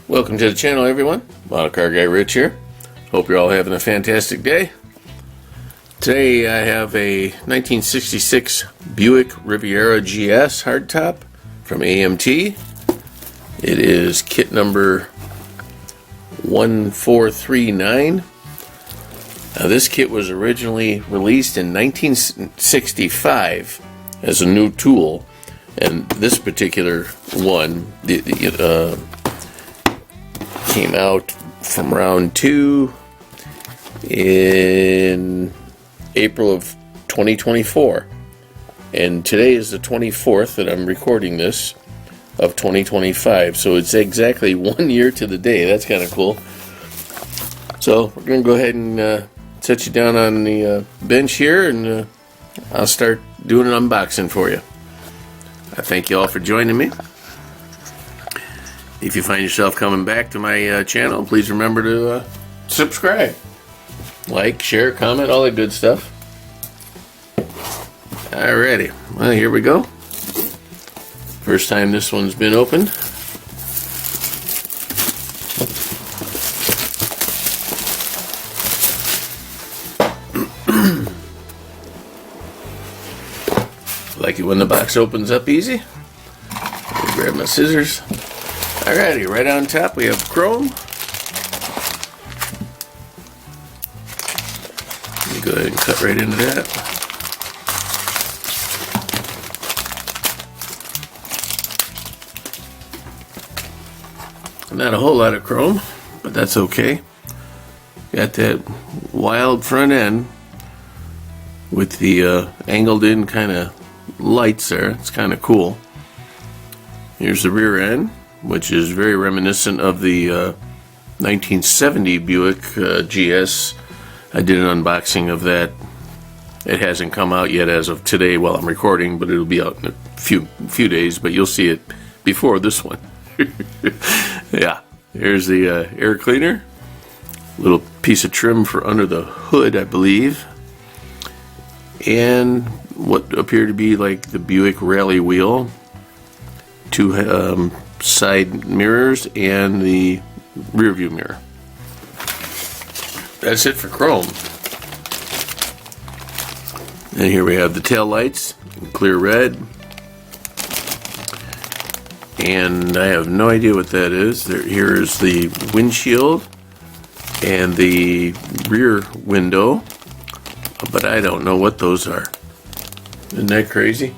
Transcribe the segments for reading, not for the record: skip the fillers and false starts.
Welcome to the channel, everyone. Model Car Guy Rich here. Hope you're all having a fantastic day. Today I have a 1966 Buick Riviera GS hardtop from AMT. It is kit number 1439. Now, this kit was originally released in 1965 as a new tool, and this particular one came out from round 2 in April of 2024, and today is the 24th that I'm recording this of 2025, so it's exactly 1 year to the day. That's kind of cool. So we're going to go ahead and set you down on the bench here, and I'll start doing an unboxing for you. I thank you all for joining me. If you find yourself coming back to my channel, please remember to subscribe, like, share, comment, all that good stuff. Alrighty, well, here we go. First time this one's been opened. Like it when the box opens up easy. Let me grab my scissors. Alrighty, right on top we have chrome. Let me go ahead and cut right into that. Not a whole lot of chrome, but that's okay. Got that wild front end with the angled in kind of lights there. It's kind of cool. Here's the rear end, which is very reminiscent of the 1970 Buick GS. I did an unboxing of that. It hasn't come out yet as of today while I'm recording, but it'll be out in a few days, but you'll see it before this one. Yeah, here's the air cleaner. Little piece of trim for under the hood, I believe. And what appear to be like the Buick rally wheel. Two side mirrors and the rear view mirror. That's it for chrome. And here we have the tail lights in clear red. And I have no idea what that is. Here is the windshield and the rear window, but I don't know what those are. Isn't that crazy?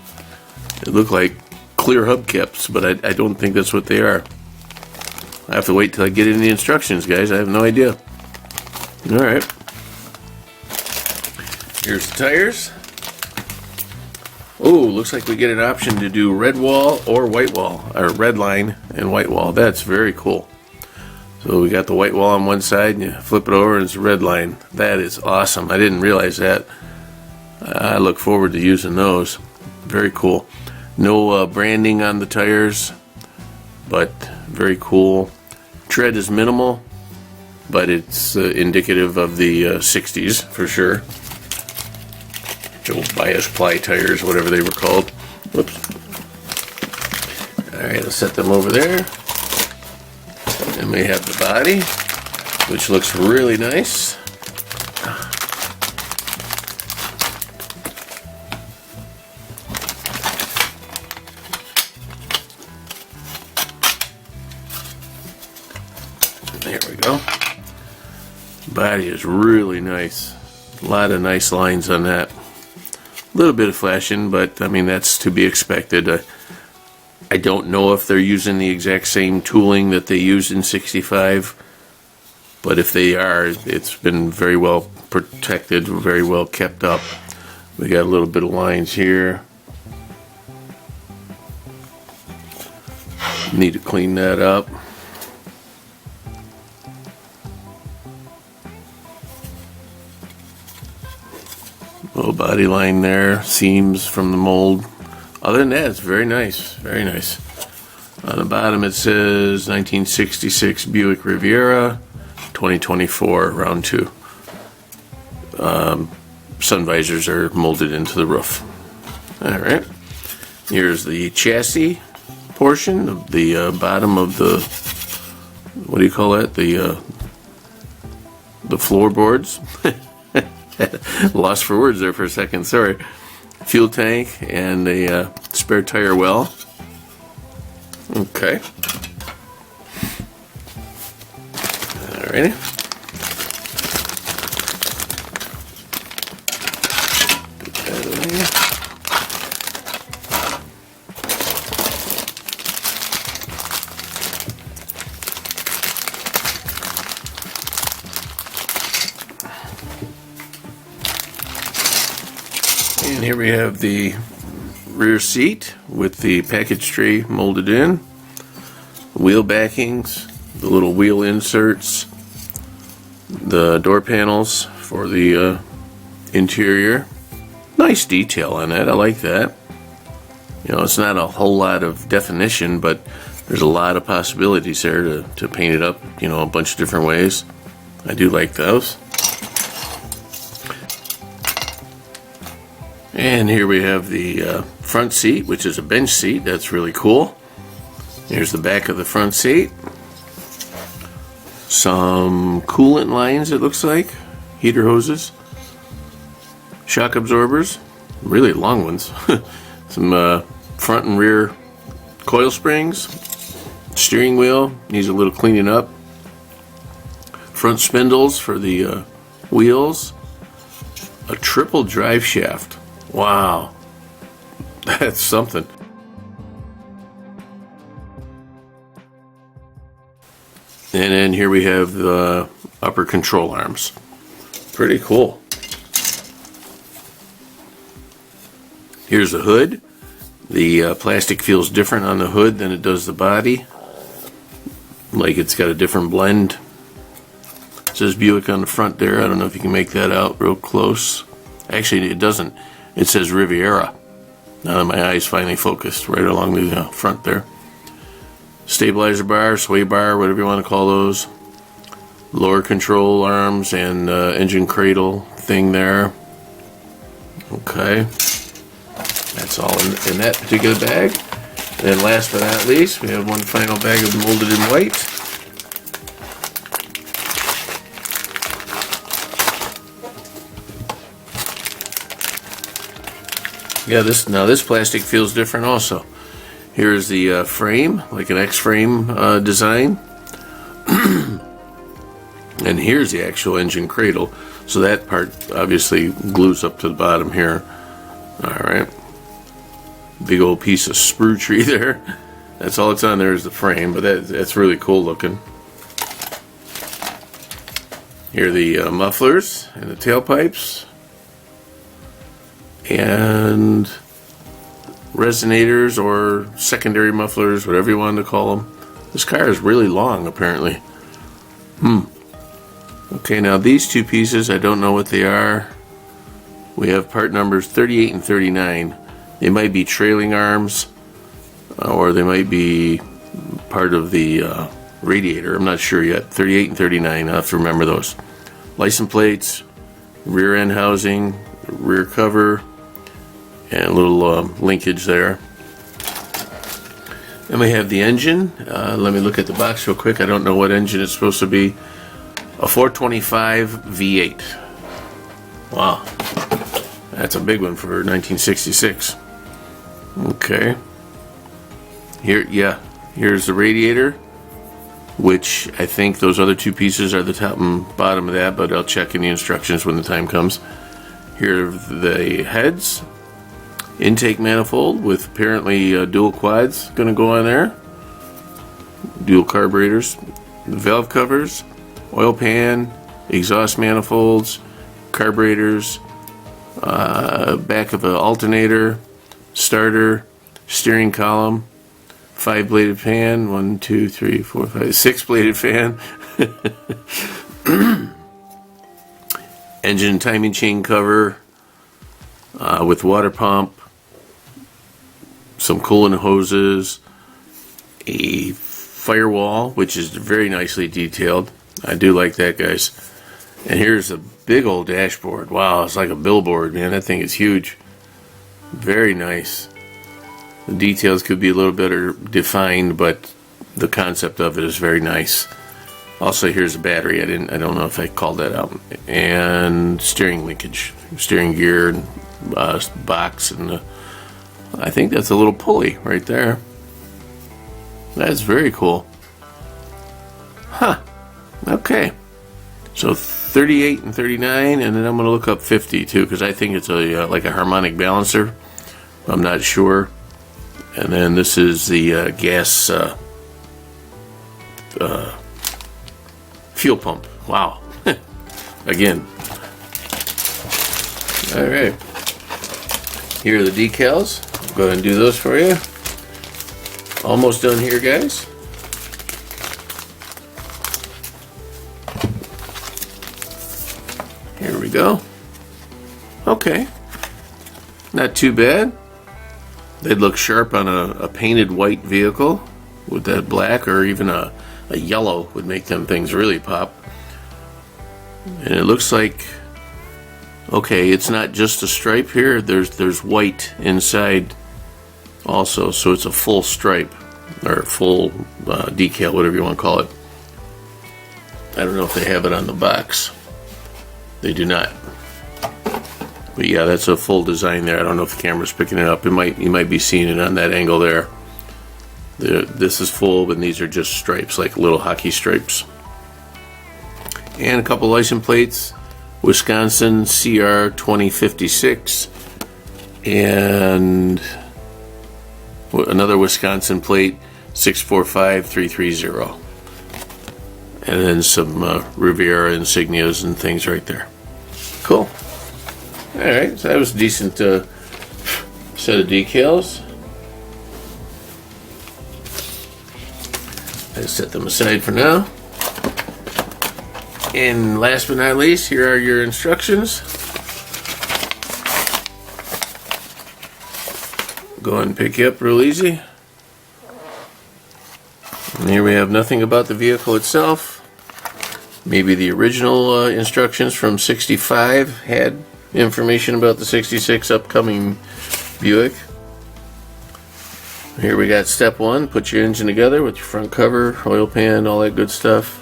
It look like clear hubcaps, but I don't think that's what they are. I have to wait till I get in the instructions, guys. I have no idea. Alright. Here's the tires. Oh, looks like we get an option to do red wall or white wall, or red line and white wall. That's very cool. So we got the white wall on one side, and you flip it over and it's a red line. That is awesome. I didn't realize that. I look forward to using those. Very cool. No branding on the tires, but very cool. Tread is minimal, but it's indicative of the 60s for sure. Joe bias ply tires, whatever they were called. Whoops. Alright, let's set them over there. And we have the body, which looks really nice. There we go. Body is really nice. A lot of nice lines on that. A little bit of flashing, but I mean, that's to be expected. I don't know if they're using the exact same tooling that they used in 65, but if they are, it's been very well protected, very well kept up. We got a little bit of lines here. Need to clean that up. Little body line there, seams from the mold. Other than that, it's very nice, very nice. On the bottom it says 1966 Buick Riviera, 2024, round 2. Sun visors are molded into the roof. Alright, here's the chassis portion of the bottom of the what do you call that? The floorboards. Lost for words there for a second, sorry. Fuel tank and a spare tire well. Okay. Alrighty. Put that away. And here we have the rear seat with the package tray molded in, wheel backings, the little wheel inserts, the door panels for the interior. Nice detail on that, I like that. You know, it's not a whole lot of definition, but there's a lot of possibilities there to paint it up, you know, a bunch of different ways. I do like those. And here we have the front seat, which is a bench seat. That's really cool. Here's the back of the front seat. Some coolant lines, it looks like. Heater hoses. Shock absorbers. Really long ones. Some front and rear coil springs. Steering wheel needs a little cleaning up. Front spindles for the wheels. A triple drive shaft. Wow, that's something. And then here we have the upper control arms. Pretty cool. Here's the hood. The plastic feels different on the hood than it does the body. Like it's got a different blend. It says Buick on the front there. I don't know if you can make that out real close. Actually, it doesn't. It says Riviera. Now that my eyes finally focused right along the front there. Stabilizer bar, sway bar, whatever you want to call those. Lower control arms and engine cradle thing there. Okay. That's all in that particular bag. And last but not least, we have one final bag of molded in white. Yeah, this plastic feels different also. Here's the frame, like an X-frame design. And here's the actual engine cradle. So that part obviously glues up to the bottom here. Alright. Big old piece of sprue tree there. That's all that's on there is the frame, but that's really cool looking. Here are the mufflers and the tailpipes. And resonators or secondary mufflers, whatever you want to call them. This car is really long, apparently. Okay, now these two pieces, I don't know what they are. We have part numbers 38 and 39. They might be trailing arms, or they might be part of the radiator. I'm not sure yet. 38 and 39, I'll have to remember those. License plates, rear end housing, rear cover, and a little linkage there. Then we have the engine. Let me look at the box real quick. I don't know what engine it's supposed to be. A 425 V8. Wow. That's a big one for 1966. Okay. Here's the radiator, which I think those other two pieces are the top and bottom of that, but I'll check in the instructions when the time comes. Here are the heads. Intake manifold with apparently dual quads going to go on there. Dual carburetors. The valve covers. Oil pan. Exhaust manifolds. Carburetors. Back of an alternator. Starter. Steering column. 5-bladed fan. 1, 2, 3, 4, 5. 6-bladed fan. Engine timing chain cover. With water pump. Some coolant hoses, a firewall, which is very nicely detailed. I do like that, guys. And here's a big old dashboard. Wow, it's like a billboard, man. That thing is huge. Very nice. The details could be a little better defined, but the concept of it is very nice. Also, here's a battery. I don't know if I called that out. And steering linkage, steering gear, and box, and I think that's a little pulley right there. That's very cool. Huh. Okay. So 38 and 39, and then I'm going to look up 50 too, because I think it's a like a harmonic balancer. I'm not sure. And then this is the gas fuel pump. Wow. Again. All right. Here are the decals. I'll go ahead and do those for you. Almost done here, guys. Here we go. Okay. Not too bad. They'd look sharp on a painted white vehicle with that black, or even a yellow would make them things really pop. And it looks like, okay, it's not just a stripe here. There's white inside also, so it's a full stripe or full decal, whatever you want to call it. I don't know if they have it on the box. They do not. But yeah, that's a full design there. I don't know if the camera's picking it up. You might be seeing it on that angle there. This is full, and these are just stripes, like little hockey stripes. And a couple license plates. Wisconsin CR 2056. And another Wisconsin plate, 645330. And then some Riviera insignias and things right there. Cool. Alright, so that was a decent set of decals. Let's set them aside for now. And last but not least, here are your instructions. Go ahead and pick you up real easy. And here we have nothing about the vehicle itself. Maybe the original instructions from 65 had information about the 66 upcoming Buick. Here we got step one, put your engine together with your front cover, oil pan, all that good stuff.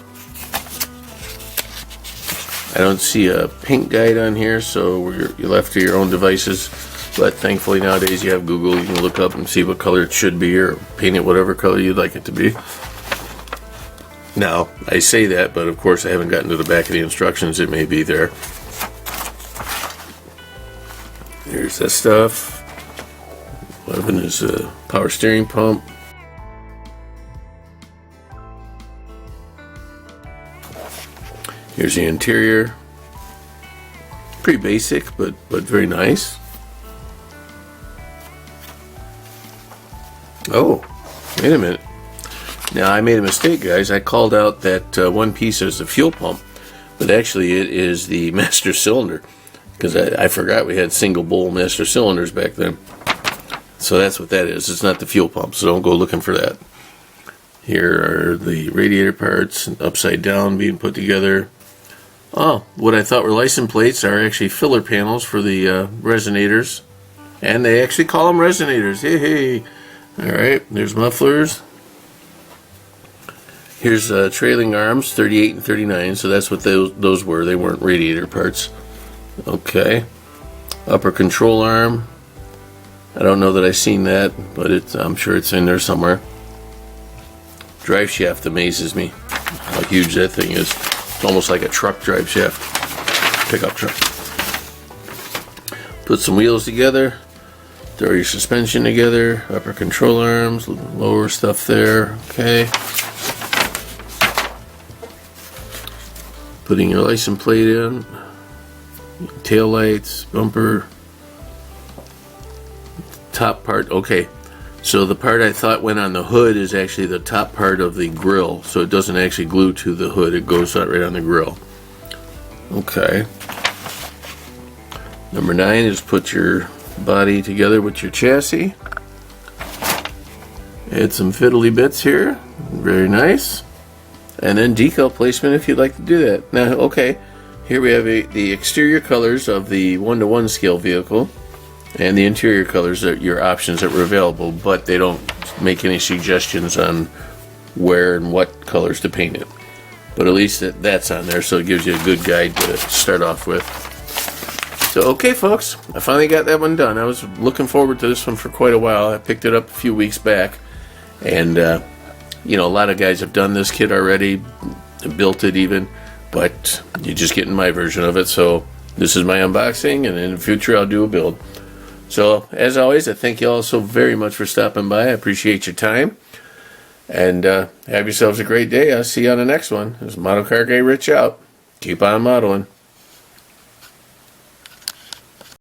I don't see a paint guide on here, so you're left to your own devices. But thankfully nowadays you have Google. You can look up and see what color it should be, or paint it whatever color you'd like it to be. Now, I say that, but of course I haven't gotten to the back of the instructions. It may be there. Here's that stuff. 11 is a power steering pump. Here's the interior. Pretty basic, but very nice. Oh, wait a minute. Now I made a mistake, guys. I called out that one piece as the fuel pump, but actually it is the master cylinder, because I forgot we had single bowl master cylinders back then. So that's what that is. It's not the fuel pump, so don't go looking for that. Here are the radiator parts, upside down, being put together. Oh, what I thought were license plates are actually filler panels for the resonators. And they actually call them resonators. Hey, hey. Alright, there's mufflers. Here's trailing arms, 38 and 39, so that's what those were. They weren't radiator parts. Okay. Upper control arm. I don't know that I've seen that, but I'm sure it's in there somewhere. Drive shaft amazes me, how huge that thing is. It's almost like a truck drive shaft, pickup truck. Put some wheels together, throw your suspension together, upper control arms, lower stuff there, okay. Putting your license plate in, tail lights, bumper, top part, okay. So the part I thought went on the hood is actually the top part of the grill, so it doesn't actually glue to the hood, it goes out right on the grill. Okay. Number 9 is put your body together with your chassis. Add some fiddly bits here, very nice. And then decal placement if you'd like to do that. Now, okay, here we have the exterior colors of the 1-to-1 scale vehicle, and the interior colors are your options that were available, but they don't make any suggestions on where and what colors to paint it. But at least that's on there, so it gives you a good guide to start off with. So, okay, folks, I finally got that one done. I was looking forward to this one for quite a while. I picked it up a few weeks back, and, you know, a lot of guys have done this kit already, built it even, but you're just getting my version of it. So this is my unboxing, and in the future I'll do a build. So, as always, I thank you all so very much for stopping by. I appreciate your time, and have yourselves a great day. I'll see you on the next one. This is Model Car Guy Rich out. Keep on modeling.